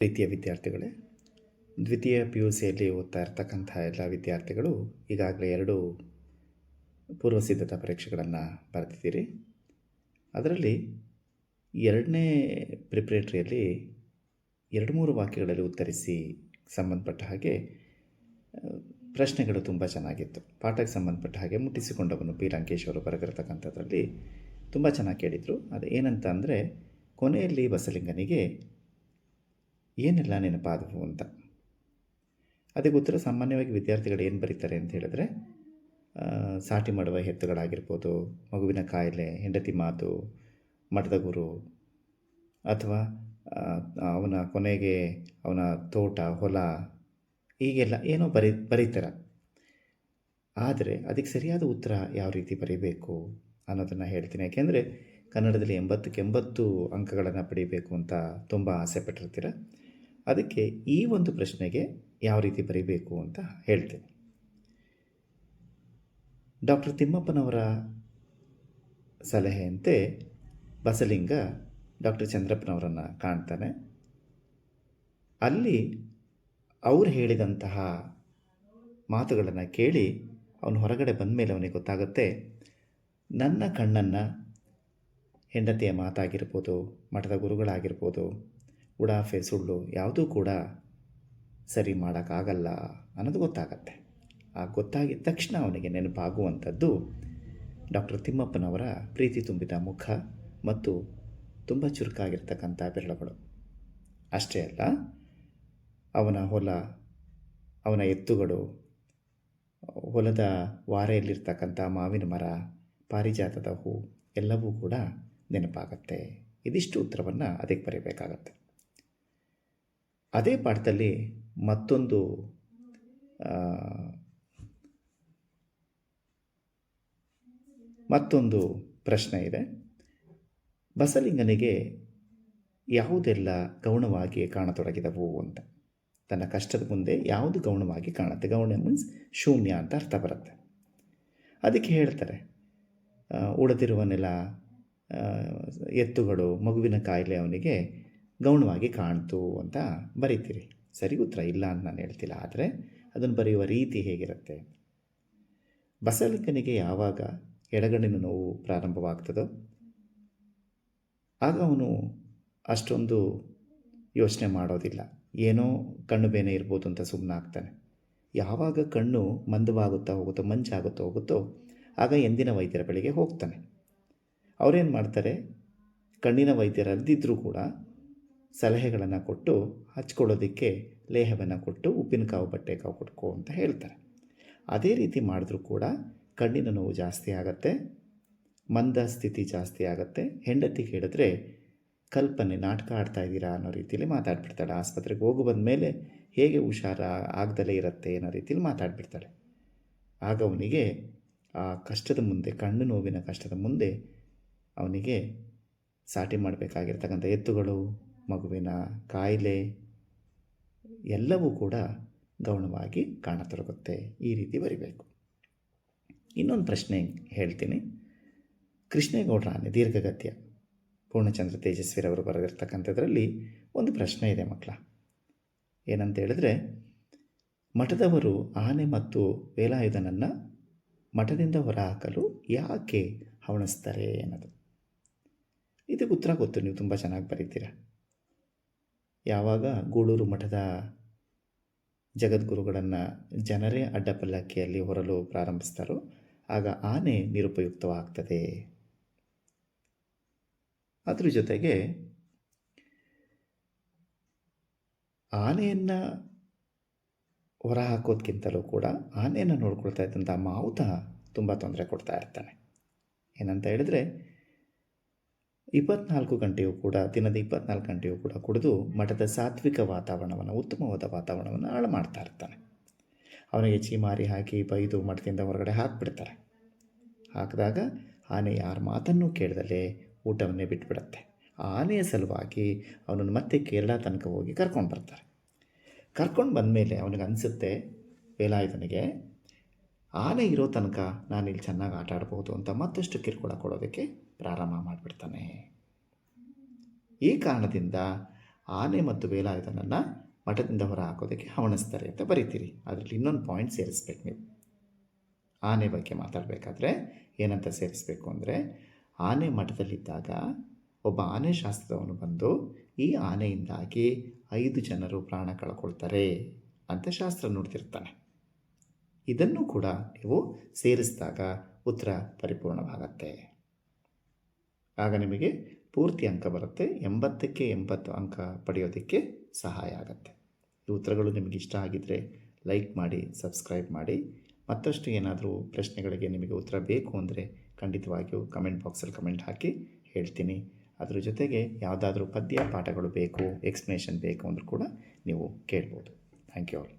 ಪ್ರೀತಿಯ ವಿದ್ಯಾರ್ಥಿಗಳೇ, ದ್ವಿತೀಯ PUCಯಲ್ಲಿ ಓದ್ತಾ ಇರ್ತಕ್ಕಂಥ ಎಲ್ಲ ವಿದ್ಯಾರ್ಥಿಗಳು ಈಗಾಗಲೇ 2 ಪೂರ್ವಸಿದ್ಧತಾ ಪರೀಕ್ಷೆಗಳನ್ನು ಬರೆದಿದ್ದೀರಿ. ಅದರಲ್ಲಿ 2ನೇ ಪ್ರಿಪ್ರೇಟರಿಯಲ್ಲಿ 2-3 ವಾಕ್ಯಗಳಲ್ಲಿ ಉತ್ತರಿಸಿ ಸಂಬಂಧಪಟ್ಟ ಹಾಗೆ ಪ್ರಶ್ನೆಗಳು ತುಂಬ ಚೆನ್ನಾಗಿತ್ತು. ಪಾಠಕ್ಕೆ ಸಂಬಂಧಪಟ್ಟ ಹಾಗೆ ಮುಟ್ಟಿಸಿಕೊಂಡವನು ಪಿ ಲಂಕೇಶ್ ಅವರು ಬರೆದಿರ್ತಕ್ಕಂಥದ್ರಲ್ಲಿ ತುಂಬ ಚೆನ್ನಾಗಿ ಕೇಳಿದರು. ಅದು ಏನಂತ ಅಂದರೆ, ಕೊನೆಯಲ್ಲಿ ಬಸಲಿಂಗನಿಗೆ ಏನೆಲ್ಲ ನೆನಪಾದವು ಅಂತ. ಅದಕ್ಕೆ ಉತ್ತರ ಸಾಮಾನ್ಯವಾಗಿ ವಿದ್ಯಾರ್ಥಿಗಳು ಏನು ಬರೀತಾರೆ ಅಂತ ಹೇಳಿದ್ರೆ, ಸಾಟಿ ಮಾಡುವ ಹೆತ್ತುಗಳಾಗಿರ್ಬೋದು, ಮಗುವಿನ ಕಾಯಿಲೆ, ಹೆಂಡತಿ ಮಾತು, ಮಠದ ಗುರು, ಅಥವಾ ಅವನ ಕೊನೆಗೆ ಅವನ ತೋಟ, ಹೊಲ, ಹೀಗೆಲ್ಲ ಏನೋ ಬರೀತಾರೆ. ಆದರೆ ಅದಕ್ಕೆ ಸರಿಯಾದ ಉತ್ತರ ಯಾವ ರೀತಿ ಬರೀಬೇಕು ಅನ್ನೋದನ್ನು ಹೇಳ್ತೀನಿ. ಯಾಕೆಂದರೆ ಕನ್ನಡದಲ್ಲಿ 80ಕ್ಕೆ 80 ಅಂಕಗಳನ್ನು ಪಡೀಬೇಕು ಅಂತ ತುಂಬ ಆಸೆ ಪಟ್ಟಿರ್ತೀರ. ಅದಕ್ಕೆ ಈ ಒಂದು ಪ್ರಶ್ನೆಗೆ ಯಾವ ರೀತಿ ಬರೀಬೇಕು ಅಂತ ಹೇಳ್ತೀನಿ. ಡಾಕ್ಟರ್ ತಿಮ್ಮಪ್ಪನವರ ಸಲಹೆಯಂತೆ ಬಸಲಿಂಗ ಡಾಕ್ಟರ್ ಚಂದ್ರಪ್ಪನವರನ್ನು ಕಾಣ್ತಾನೆ. ಅಲ್ಲಿ ಅವರು ಹೇಳಿದಂತಹ ಮಾತುಗಳನ್ನು ಕೇಳಿ ಅವನು ಹೊರಗಡೆ ಬಂದ ಮೇಲೆ ಅವನಿಗೆ ಗೊತ್ತಾಗುತ್ತೆ, ನನ್ನ ಕಣ್ಣನ್ನು ಹೆಂಡತಿಯ ಮಾತಾಗಿರ್ಬೋದು, ಮಠದ ಗುರುಗಳಾಗಿರ್ಬೋದು, ಉಡಾಫೆ, ಸುಳ್ಳು ಯಾವುದೂ ಕೂಡ ಸರಿ ಮಾಡೋಕ್ಕಾಗಲ್ಲ ಅನ್ನೋದು ಗೊತ್ತಾಗತ್ತೆ. ಆ ಗೊತ್ತಾಗಿದ ತಕ್ಷಣ ಅವನಿಗೆ ನೆನಪಾಗುವಂಥದ್ದು ಡಾಕ್ಟರ್ ತಿಮ್ಮಪ್ಪನವರ ಪ್ರೀತಿ ತುಂಬಿದ ಮುಖ ಮತ್ತು ತುಂಬ ಚುರುಕಾಗಿರ್ತಕ್ಕಂಥ ಬೆರಳುಗಳು. ಅಷ್ಟೇ ಅಲ್ಲ, ಅವನ ಹೊಲ, ಅವನ ಎತ್ತುಗಳು, ಹೊಲದ ವಾರೆಯಲ್ಲಿರ್ತಕ್ಕಂಥ ಮಾವಿನ ಮರ, ಪಾರಿಜಾತದ ಹೂ ಎಲ್ಲವೂ ಕೂಡ ನೆನಪಾಗತ್ತೆ. ಇದಿಷ್ಟು ಉತ್ತರವನ್ನು ಅದಕ್ಕೆ ಬರೀಬೇಕಾಗತ್ತೆ. ಅದೇ ಪಾಠದಲ್ಲಿ ಮತ್ತೊಂದು ಪ್ರಶ್ನೆ ಇದೆ. ಬಸಲಿಂಗನಿಗೆ ಯಾವುದೆಲ್ಲ ಗೌಣವಾಗಿ ಕಾಣತೊಡಗಿದವು ಅಂತ. ತನ್ನ ಕಷ್ಟದ ಮುಂದೆ ಯಾವುದು ಗೌಣವಾಗಿ ಕಾಣುತ್ತೆ. ಗೌಣ ಮೀನ್ಸ್ ಶೂನ್ಯ ಅಂತ ಅರ್ಥ ಬರುತ್ತೆ. ಅದಕ್ಕೆ ಹೇಳ್ತಾರೆ, ಉಳಿದಿರುವ ನೆಲ, ಎತ್ತುಗಳು, ಮಗುವಿನ ಕಾಯಿಲೆ ಅವನಿಗೆ ಗೌಣವಾಗಿ ಕಾಣ್ತು ಅಂತ ಬರೀತೀರಿ. ಸರಿ ಉತ್ತರ ಇಲ್ಲ ಅಂತ ನಾನು ಹೇಳ್ತಿಲ್ಲ. ಆದರೆ ಅದನ್ನು ಬರೆಯುವ ರೀತಿ ಹೇಗಿರುತ್ತೆ. ಬಸಲಿಂಗನಿಗೆ ಯಾವಾಗ ಎಡಗಣ್ಣಿನ ನೋವು ಪ್ರಾರಂಭವಾಗ್ತದೋ ಆಗ ಅವನು ಅಷ್ಟೊಂದು ಯೋಚನೆ ಮಾಡೋದಿಲ್ಲ. ಏನೋ ಕಣ್ಣು ಬೇನೆ ಇರ್ಬೋದು ಅಂತ ಸುಮ್ಮನೆ ಆಗ್ತಾನೆ. ಯಾವಾಗ ಕಣ್ಣು ಮಂದವಾಗುತ್ತಾ ಹೋಗುತ್ತೋ, ಮಂಚಾಗುತ್ತಾ ಹೋಗುತ್ತೋ ಆಗ ಎಂದಿನ ವೈದ್ಯರ ಬಳಿಗೆ ಹೋಗ್ತಾನೆ. ಅವರೇನು ಮಾಡ್ತಾರೆ, ಕಣ್ಣಿನ ವೈದ್ಯರಲ್ದಿದ್ದರೂ ಕೂಡ ಸಲಹೆಗಳನ್ನು ಕೊಟ್ಟು ಹಚ್ಕೊಳ್ಳೋದಕ್ಕೆ ಲೇಹವನ್ನು ಕೊಟ್ಟು ಉಪ್ಪಿನ ಕಾವು, ಬಟ್ಟೆ ಕಾವು ಕೊಟ್ಕೋ ಅಂತ ಹೇಳ್ತಾರೆ. ಅದೇ ರೀತಿ ಮಾಡಿದ್ರೂ ಕೂಡ ಕಣ್ಣಿನ ನೋವು ಜಾಸ್ತಿ ಆಗತ್ತೆ, ಮಂದ ಸ್ಥಿತಿ ಜಾಸ್ತಿ ಆಗುತ್ತೆ. ಹೆಂಡತಿ ಹೇಳಿದ್ರೆ ಕಲ್ಪನೆ, ನಾಟಕ ಆಡ್ತಾ ಇದ್ದೀರಾ ಅನ್ನೋ ರೀತಿಯಲ್ಲಿ ಮಾತಾಡ್ಬಿಡ್ತಾಳೆ. ಆಸ್ಪತ್ರೆಗೆ ಹೋಗಿ ಬಂದ ಮೇಲೆ ಹೇಗೆ ಹುಷಾರ ಆಗದಲ್ಲೇ ಇರುತ್ತೆ ಅನ್ನೋ ರೀತಿಯಲ್ಲಿ ಮಾತಾಡ್ಬಿಡ್ತಾಳೆ. ಆಗ ಅವನಿಗೆ ಆ ಕಷ್ಟದ ಮುಂದೆ, ಕಣ್ಣು ನೋವಿನ ಕಷ್ಟದ ಮುಂದೆ ಅವನಿಗೆ ಸಾಟಿ ಮಾಡಬೇಕಾಗಿರ್ತಕ್ಕಂಥ ಎತ್ತುಗಳು, ಮಗುವಿನ ಕಾಯಿಲೆ ಎಲ್ಲವೂ ಕೂಡ ಗೌಣವಾಗಿ ಕಾಣತೊಡಗುತ್ತೆ. ಈ ರೀತಿ ಬರಿಬೇಕು. ಇನ್ನೊಂದು ಪ್ರಶ್ನೆ ಹೇಳ್ತೀನಿ. ಕೃಷ್ಣೇಗೌಡರ ಆನೆ ದೀರ್ಘಗದ್ಯ, ಪೂರ್ಣಚಂದ್ರ ತೇಜಸ್ವಿರವರು ಬರೆದಿರ್ತಕ್ಕಂಥದ್ರಲ್ಲಿ ಒಂದು ಪ್ರಶ್ನೆ ಇದೆ ಮಕ್ಕಳ. ಏನಂತ ಹೇಳಿದ್ರೆ, ಮಠದವರು ಆನೆ ಮತ್ತು ವೇಲಾಯುಧನನ್ನು ಮಠದಿಂದ ಹೊರಹಾಕಲು ಯಾಕೆ ಹವಣಿಸ್ತಾರೆ ಅನ್ನೋದು. ಇದಕ್ಕೆ ಉತ್ತರ ಗೊತ್ತು, ನೀವು ತುಂಬ ಚೆನ್ನಾಗಿ ಬರೀತೀರ. ಯಾವಾಗ ಗೂಳೂರು ಮಠದ ಜಗದ್ಗುರುಗಳನ್ನು ಜನರೇ ಅಡ್ಡಪಲ್ಲಕ್ಕಿಯಲ್ಲಿ ಹೊರಲು ಪ್ರಾರಂಭಿಸ್ತಾರೋ ಆಗ ಆನೆ ನಿರುಪಯುಕ್ತವಾಗ್ತದೆ. ಅದ್ರ ಜೊತೆಗೆ ಆನೆಯನ್ನು ಹೊರ ಹಾಕೋದಕ್ಕಿಂತಲೂ ಕೂಡ ಆನೆಯನ್ನು ನೋಡ್ಕೊಳ್ತಾ ಇದ್ದಂಥ ಮಾವುತ ತುಂಬ ತೊಂದರೆ ಕೊಡ್ತಾ ಇರ್ತಾನೆ. ಏನಂತ ಹೇಳಿದ್ರೆ, 24 ಗಂಟೆಯೂ ಕೂಡ, ದಿನದ 24 ಗಂಟೆಯೂ ಕೂಡ ಕುಡಿದು ಮಠದ ಸಾತ್ವಿಕ ವಾತಾವರಣವನ್ನು, ಉತ್ತಮವಾದ ವಾತಾವರಣವನ್ನು ಹಾಳು ಮಾಡ್ತಾ ಇರ್ತಾನೆ. ಅವನಿಗೆ ಚೀಮಾರಿ ಹಾಕಿ ಬೈದು ಮಠದಿಂದ ಹೊರಗಡೆ ಹಾಕಿಬಿಡ್ತಾರೆ. ಹಾಕಿದಾಗ ಆನೆ ಯಾರ ಮಾತನ್ನೂ ಕೇಳದಲ್ಲೇ ಊಟವನ್ನೇ ಬಿಟ್ಬಿಡುತ್ತೆ. ಆ ಆನೆಯ ಸಲುವಾಗಿ ಅವನನ್ನು ಮತ್ತೆ ಕೇರಳ ತನಕ ಹೋಗಿ ಕರ್ಕೊಂಡು ಬರ್ತಾರೆ. ಕರ್ಕೊಂಡು ಬಂದಮೇಲೆ ಅವನಿಗೆ ಅನಿಸುತ್ತೆ, ವೇಲಾಯುಧನಿಗೆ ಆನೆ ಇರೋ ತನಕ ನಾನಿಲ್ಲಿ ಚೆನ್ನಾಗಿ ಆಟ ಆಡ್ಬೋದು ಅಂತ ಮತ್ತಷ್ಟು ಕಿರುಕುಳ ಕೊಡೋದಕ್ಕೆ ಪ್ರಾರಂಭ ಮಾಡಿಬಿಡ್ತಾನೆ. ಈ ಕಾರಣದಿಂದ ಆನೆ ಮತ್ತು ವೇಲಾಯುಧನನ್ನು ಮಠದಿಂದ ಹೊರ ಹಾಕೋದಕ್ಕೆ ಹವಣಿಸ್ತಾರೆ ಅಂತ ಬರೀತೀರಿ. ಅದರಲ್ಲಿ ಇನ್ನೊಂದು ಪಾಯಿಂಟ್ ಸೇರಿಸ್ಬೇಕು ನೀವು. ಆನೆ ಬಗ್ಗೆ ಮಾತಾಡಬೇಕಾದ್ರೆ ಏನಂತ ಸೇರಿಸ್ಬೇಕು ಅಂದರೆ, ಆನೆ ಮಠದಲ್ಲಿದ್ದಾಗ ಒಬ್ಬ ಆನೆ ಶಾಸ್ತ್ರದವನು ಬಂದು ಈ ಆನೆಯಿಂದಾಗಿ 5 ಜನರು ಪ್ರಾಣ ಕಳ್ಕೊಳ್ತಾರೆ ಅಂತ ಶಾಸ್ತ್ರ ನುಡಿದಿರ್ತಾನೆ. ಇದನ್ನು ಕೂಡ ನೀವು ಸೇರಿಸಿದಾಗ ಉತ್ತರ ಪರಿಪೂರ್ಣವಾಗತ್ತೆ. ಆಗ ನಿಮಗೆ ಪೂರ್ತಿ ಅಂಕ ಬರುತ್ತೆ. 80ಕ್ಕೆ 80 ಅಂಕ ಪಡೆಯೋದಕ್ಕೆ ಸಹಾಯ ಆಗುತ್ತೆ. ಈ ಉತ್ತರಗಳು ನಿಮಗೆ ಇಷ್ಟ ಆಗಿದ್ದರೆ ಲೈಕ್ ಮಾಡಿ, ಸಬ್ಸ್ಕ್ರೈಬ್ ಮಾಡಿ. ಮತ್ತಷ್ಟು ಏನಾದರೂ ಪ್ರಶ್ನೆಗಳಿಗೆ ನಿಮಗೆ ಉತ್ತರ ಬೇಕು ಅಂದರೆ ಖಂಡಿತವಾಗಿಯೂ ಕಮೆಂಟ್ ಬಾಕ್ಸಲ್ಲಿ ಕಮೆಂಟ್ ಹಾಕಿ ಹೇಳ್ತೀನಿ. ಅದರ ಜೊತೆಗೆ ಯಾವುದಾದ್ರೂ ಪದ್ಯ ಪಾಠಗಳು ಬೇಕು, ಎಕ್ಸ್ಪ್ಲನೇಷನ್ ಬೇಕು ಅಂದರೂ ಕೂಡ ನೀವು ಕೇಳ್ಬೋದು. Thank you all.